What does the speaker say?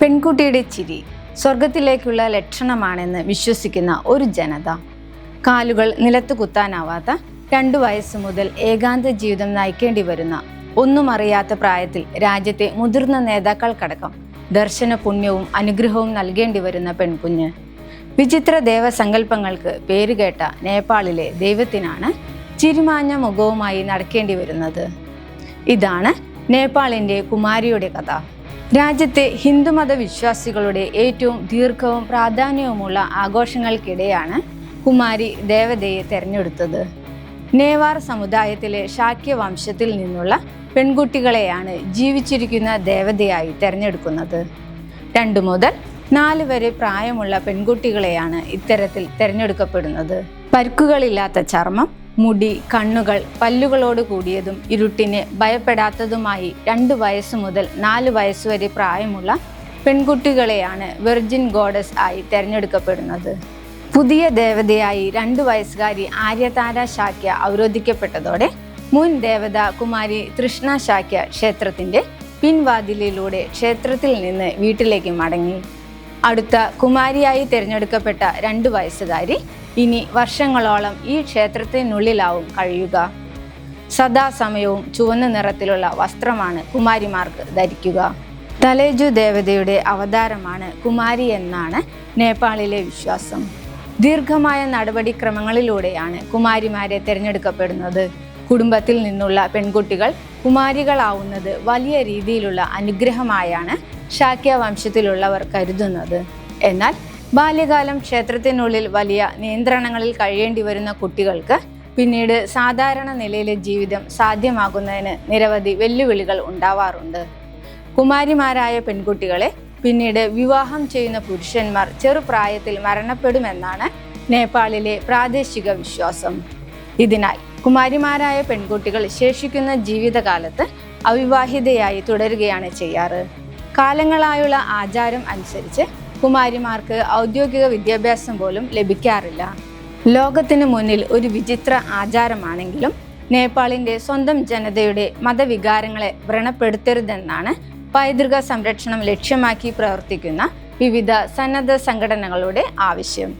പെൺകുട്ടിയുടെ ചിരി സ്വർഗത്തിലേക്കുള്ള ലക്ഷണമാണെന്ന് വിശ്വസിക്കുന്ന ഒരു ജനത. കാലുകൾ നിലത്ത് കുത്താനാവാത്ത 2 വയസ്സ് മുതൽ ഏകാന്ത ജീവിതം നയിക്കേണ്ടി വരുന്ന ഒന്നും അറിയാത്ത പ്രായത്തിൽ രാജ്യത്തെ മുതിർന്ന നേതാക്കൾക്കടക്കം ദർശന പുണ്യവും അനുഗ്രഹവും നൽകേണ്ടി വരുന്ന പെൺകുഞ്ഞ്. വിചിത്ര ദേവസങ്കല്പങ്ങൾക്ക് പേരുകേട്ട നേപ്പാളിലെ ദൈവത്തിനാണ് ചിരിമാഞ്ഞ മുഖവുമായി നടക്കേണ്ടി വരുന്നത്. ഇതാണ് നേപ്പാളിൻ്റെ കുമാരിയുടെ കഥ. രാജ്യത്തെ ഹിന്ദുമത വിശ്വാസികളുടെ ഏറ്റവും ദീർഘവും പ്രാധാന്യവുമുള്ള ആഘോഷങ്ങൾക്കിടെയാണ് കുമാരി ദേവതയെ തെരഞ്ഞെടുത്തത്. നേവാർ സമുദായത്തിലെ ശാക്യ വംശത്തിൽ നിന്നുള്ള പെൺകുട്ടികളെയാണ് ജീവിച്ചിരിക്കുന്ന ദേവതയായി തെരഞ്ഞെടുക്കുന്നത്. 2 മുതൽ 4 വരെ പ്രായമുള്ള പെൺകുട്ടികളെയാണ് ഇത്തരത്തിൽ തെരഞ്ഞെടുക്കപ്പെടുന്നത്. പരുക്കുകളില്ലാത്ത ചർമ്മം, മുടി, കണ്ണുകൾ പല്ലുകളോട് കൂടിയതും ഇരുട്ടിനെ ഭയപ്പെടാത്തതുമായി 2 വയസ്സ് മുതൽ 4 വയസ്സ് വരെ പ്രായമുള്ള പെൺകുട്ടികളെയാണ് വെർജിൻ ഗോഡസ് ആയി തെരഞ്ഞെടുക്കപ്പെടുന്നത്. പുതിയ ദേവതയായി 2 വയസ്സുകാരി ആര്യതാര ശാക്യ അവരോധിക്കപ്പെട്ടതോടെ മുൻ ദേവത കുമാരി തൃഷ്ണ ശാക്യ ക്ഷേത്രത്തിൻ്റെ പിൻവാതിലിലൂടെ ക്ഷേത്രത്തിൽ നിന്ന് വീട്ടിലേക്ക് മടങ്ങി. അടുത്ത കുമാരിയായി തിരഞ്ഞെടുക്കപ്പെട്ട 2 വയസ്സുകാരി ഇനി വർഷങ്ങളോളം ഈ ക്ഷേത്രത്തിനുള്ളിലാവും കഴിയുക. സദാസമയവും ചുവന്ന നിറത്തിലുള്ള വസ്ത്രമാണ് കുമാരിമാർക്ക് ധരിക്കുക. തലേജു ദേവതയുടെ അവതാരമാണ് കുമാരി എന്നാണ് നേപ്പാളിലെ വിശ്വാസം. ദീർഘമായ നടപടിക്രമങ്ങളിലൂടെയാണ് കുമാരിമാരെ തിരഞ്ഞെടുക്കപ്പെടുന്നത്. കുടുംബത്തിൽ നിന്നുള്ള പെൺകുട്ടികൾ കുമാരികളാവുന്നത് വലിയ രീതിയിലുള്ള അനുഗ്രഹമായാണ് ശാക്യ വംശത്തിലുള്ളവർ കരുതുന്നത്. എന്നാൽ ബാല്യകാലം ക്ഷേത്രത്തിനുള്ളിൽ വലിയ നിയന്ത്രണങ്ങളിൽ കഴിയേണ്ടി വരുന്ന കുട്ടികൾക്ക് പിന്നീട് സാധാരണ നിലയിലെ ജീവിതം സാധ്യമാകുന്നതിന് നിരവധി വെല്ലുവിളികൾ ഉണ്ടാവാറുണ്ട്. കുമാരിമാരായ പെൺകുട്ടികളെ പിന്നീട് വിവാഹം ചെയ്യുന്ന പുരുഷന്മാർ ചെറുപ്രായത്തിൽ മരണപ്പെടുമെന്നാണ് നേപ്പാളിലെ പ്രാദേശിക വിശ്വാസം. ഇതിനാൽ കുമാരിമാരായ പെൺകുട്ടികൾ ശേഷിക്കുന്ന ജീവിതകാലത്ത് അവിവാഹിതയായി തുടരുകയാണ് ചെയ്യാറ്. കാലങ്ങളായുള്ള ആചാരം അനുസരിച്ച് കുമാരിമാർക്ക് ഔദ്യോഗിക വിദ്യാഭ്യാസം പോലും ലഭിക്കാറില്ല. ലോകത്തിന് മുന്നിൽ ഒരു വിചിത്ര ആചാരമാണെങ്കിലും നേപ്പാളിൻ്റെ സ്വന്തം ജനതയുടെ മതവികാരങ്ങളെ വ്രണപ്പെടുത്തരുതെന്നാണ് പൈതൃക സംരക്ഷണം ലക്ഷ്യമാക്കി പ്രവർത്തിക്കുന്ന വിവിധ സന്നദ്ധ സംഘടനകളുടെ ആവശ്യം.